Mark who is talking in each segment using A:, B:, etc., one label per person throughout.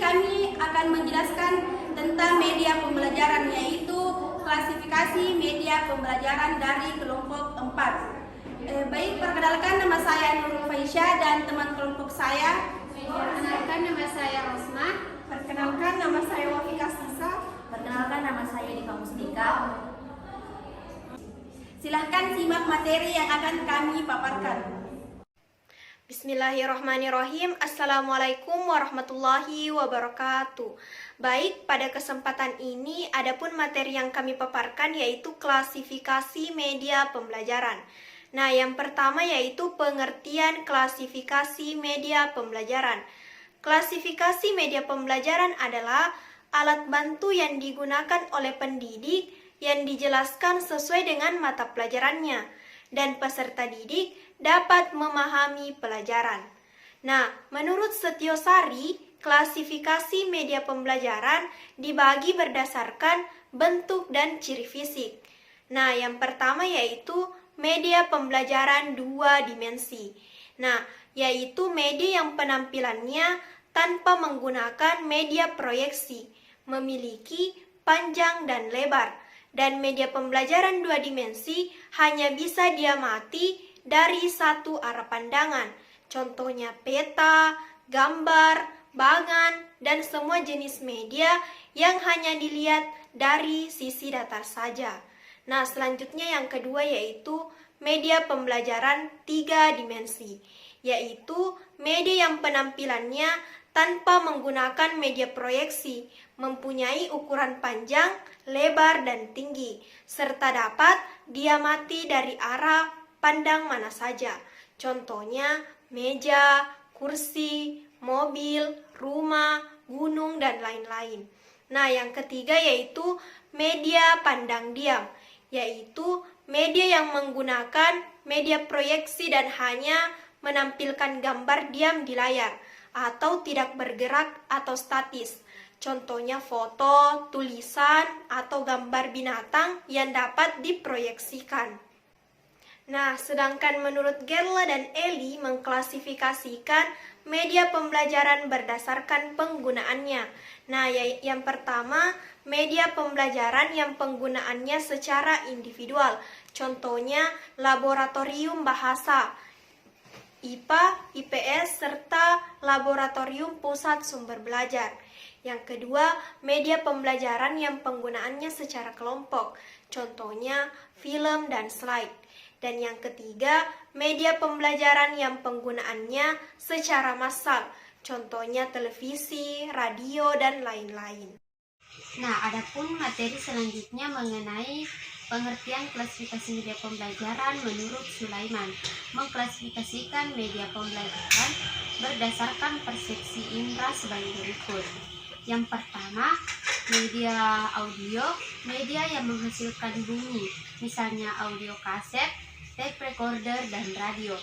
A: kami akan menjelaskan tentang media pembelajaran, yaitu klasifikasi media pembelajaran dari kelompok 4. Baik, perkenalkan, nama saya Nurul Faisya dan teman kelompok saya.
B: Perkenalkan, nama saya Rosma.
C: Perkenalkan, nama saya Wafika Sisa.
D: Perkenalkan, nama saya Dika Mustika.
A: Silahkan simak materi yang akan kami paparkan.
E: Bismillahirrahmanirrahim. Assalamualaikum warahmatullahi wabarakatuh. Baik, pada kesempatan ini adapun materi yang kami paparkan yaitu klasifikasi media pembelajaran. Nah, yang pertama yaitu pengertian klasifikasi media pembelajaran. Klasifikasi media pembelajaran adalah alat bantu yang digunakan oleh pendidik yang dijelaskan sesuai dengan mata pelajarannya dan peserta didik dapat memahami pelajaran. Nah, menurut Setiosari, klasifikasi media pembelajaran dibagi berdasarkan bentuk dan ciri fisik. Nah, yang pertama yaitu media pembelajaran 2 dimensi. Nah, yaitu media yang penampilannya tanpa menggunakan media proyeksi, memiliki panjang dan lebar, dan media pembelajaran 2 dimensi hanya bisa diamati dari satu arah pandangan. Contohnya peta, gambar, bagan, dan semua jenis media yang hanya dilihat dari sisi datar saja. Nah, selanjutnya yang kedua yaitu media pembelajaran 3 dimensi, yaitu media yang penampilannya tanpa menggunakan media proyeksi, mempunyai ukuran panjang, lebar, dan tinggi, serta dapat diamati dari arah pandang mana saja. Contohnya meja, kursi, mobil, rumah, gunung, dan lain-lain. Nah, yang ketiga yaitu media pandang diam, yaitu media yang menggunakan media proyeksi dan hanya menampilkan gambar diam di layar atau tidak bergerak atau statis. Contohnya foto, tulisan, atau gambar binatang yang dapat diproyeksikan. Nah, sedangkan menurut Gerla dan Eli mengklasifikasikan media pembelajaran berdasarkan penggunaannya. Nah, yang pertama, media pembelajaran yang penggunaannya secara individual. Contohnya laboratorium bahasa, IPA, IPS, serta laboratorium pusat sumber belajar. Yang kedua, media pembelajaran yang penggunaannya secara kelompok. Contohnya film dan slide. Dan yang ketiga, media pembelajaran yang penggunaannya secara massal. Contohnya televisi, radio, dan lain-lain.
B: Nah, adapun materi selanjutnya mengenai pengertian klasifikasi media pembelajaran menurut Sulaiman. Mengklasifikasikan media pembelajaran berdasarkan persepsi indera sebagai berikut. Yang pertama, media audio, media yang menghasilkan bunyi, misalnya audio kaset, tape recorder, dan radio.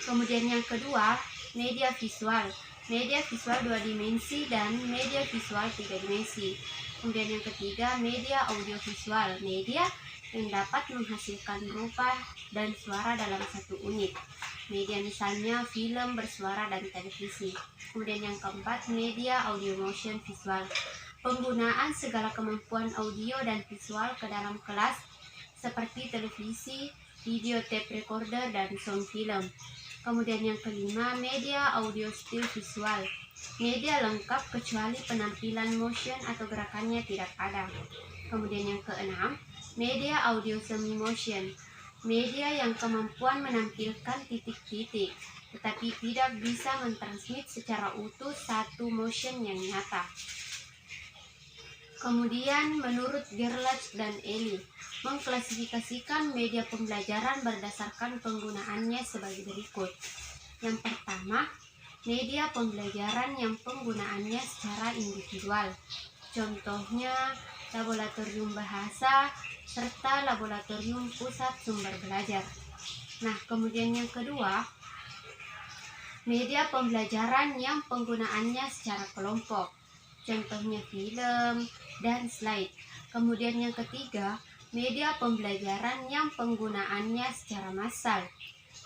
B: Kemudian yang kedua, media visual 2 dimensi dan media visual 3 dimensi. Kemudian yang ketiga, media audiovisual, media yang dapat menghasilkan rupa dan suara dalam satu unit. Media misalnya film bersuara dan televisi. Kemudian yang keempat, media audio motion visual, penggunaan segala kemampuan audio dan visual ke dalam kelas seperti televisi, video tape recorder, dan sound film. Kemudian yang kelima, media audio still visual, media lengkap kecuali penampilan motion atau gerakannya tidak ada. Kemudian yang keenam, media audio semi motion, media yang kemampuan menampilkan titik-titik tetapi tidak bisa mentransmit secara utuh satu motion yang nyata. Kemudian menurut Gerlach dan Eli mengklasifikasikan media pembelajaran berdasarkan penggunaannya sebagai berikut. Yang pertama, media pembelajaran yang penggunaannya secara individual. Contohnya laboratorium bahasa serta laboratorium pusat sumber belajar. Nah, kemudian yang kedua, media pembelajaran yang penggunaannya secara kelompok. Contohnya film dan slide. Kemudian yang ketiga, media pembelajaran yang penggunaannya secara massal.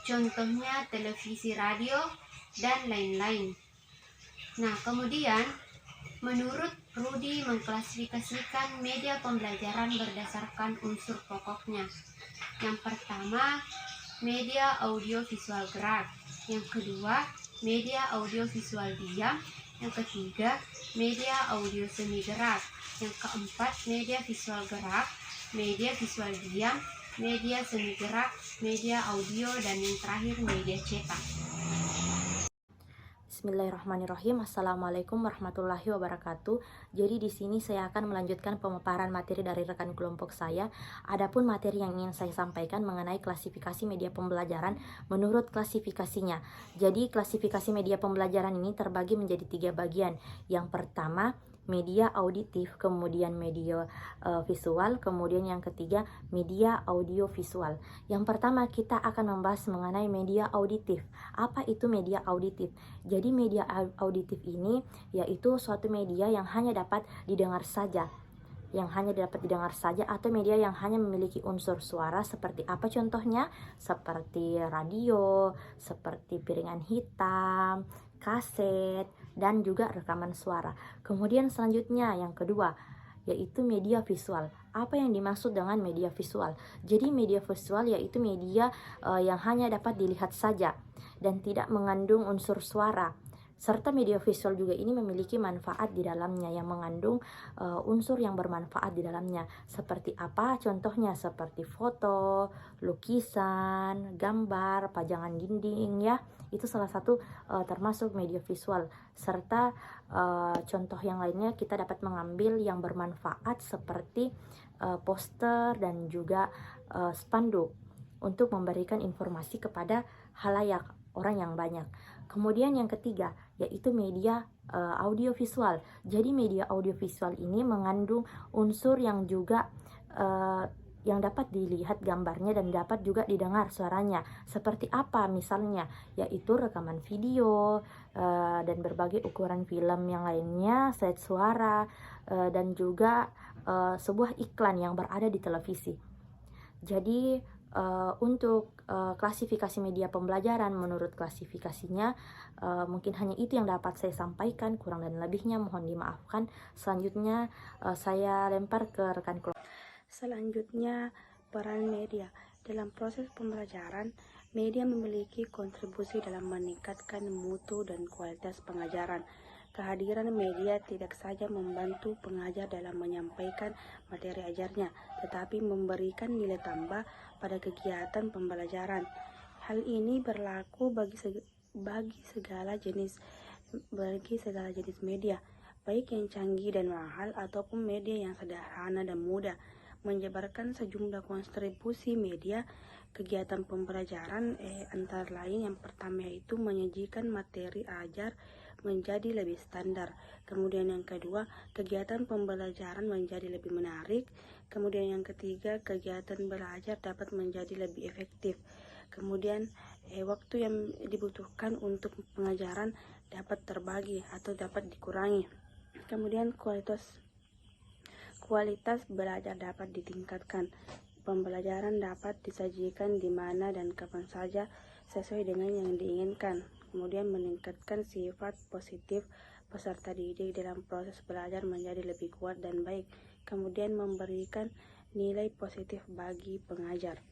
B: Contohnya televisi, radio, dan lain-lain. Nah, kemudian Menurut Rudy, mengklasifikasikan media pembelajaran berdasarkan unsur pokoknya. Yang pertama, media audiovisual gerak. Yang kedua, media audiovisual diam. Yang ketiga, media audio semi gerak. Yang keempat, media visual gerak, media visual diam, media semi gerak, media audio, dan yang terakhir media cetak.
F: Bismillahirrahmanirrahim. Assalamualaikum warahmatullahi wabarakatuh. Jadi di sini saya akan melanjutkan pemaparan materi dari rekan kelompok saya. Adapun materi yang ingin saya sampaikan mengenai klasifikasi media pembelajaran menurut klasifikasinya. Jadi klasifikasi media pembelajaran ini terbagi menjadi 3 bagian. Yang pertama, media auditif, kemudian media visual, kemudian yang ketiga media audiovisual. Yang pertama kita akan membahas mengenai media auditif. Apa itu media auditif? Jadi media auditif ini yaitu suatu media yang hanya dapat didengar saja. Atau media yang hanya memiliki unsur suara. Seperti apa contohnya? Seperti radio, seperti piringan hitam, kaset, dan juga rekaman suara. Kemudian selanjutnya yang kedua yaitu media visual. Apa yang dimaksud dengan media visual? Jadi media visual yaitu media yang hanya dapat dilihat saja dan tidak mengandung unsur suara. Serta media visual juga ini memiliki manfaat di dalamnya yang mengandung unsur yang bermanfaat di dalamnya. Seperti apa? Contohnya seperti foto, lukisan, gambar, pajangan dinding ya. Itu salah satu termasuk media visual. Serta contoh yang lainnya kita dapat mengambil yang bermanfaat seperti poster dan juga spanduk untuk memberikan informasi kepada halayak, orang yang banyak. Kemudian yang ketiga yaitu media audiovisual. Jadi media audiovisual ini mengandung unsur yang juga yang dapat dilihat gambarnya dan dapat juga didengar suaranya. Seperti apa misalnya? Yaitu rekaman video dan berbagai ukuran film yang lainnya, slide suara dan juga sebuah iklan yang berada di televisi. Jadi untuk klasifikasi media pembelajaran menurut klasifikasinya mungkin hanya itu yang dapat saya sampaikan. Kurang dan lebihnya mohon dimaafkan. Selanjutnya saya lempar ke rekan kelompok.
G: Selanjutnya, peran media dalam proses pembelajaran. Media memiliki kontribusi dalam meningkatkan mutu dan kualitas pengajaran. Kehadiran media tidak saja membantu pengajar dalam menyampaikan materi ajarnya, tetapi memberikan nilai tambah pada kegiatan pembelajaran. Hal ini berlaku bagi segala jenis media, baik yang canggih dan mahal ataupun media yang sederhana dan mudah. Menjabarkan sejumlah kontribusi media kegiatan pembelajaran antara lain yang pertama yaitu menyajikan materi ajar menjadi lebih standar. Kemudian yang kedua, kegiatan pembelajaran menjadi lebih menarik. Kemudian yang ketiga, kegiatan belajar dapat menjadi lebih efektif. Kemudian waktu yang dibutuhkan untuk pengajaran dapat terbagi atau dapat dikurangi. Kemudian kualitas belajar dapat ditingkatkan. Pembelajaran dapat disajikan di mana dan kapan saja sesuai dengan yang diinginkan. Kemudian meningkatkan sifat positif peserta didik dalam proses belajar menjadi lebih kuat dan baik. Kemudian memberikan nilai positif bagi pengajar.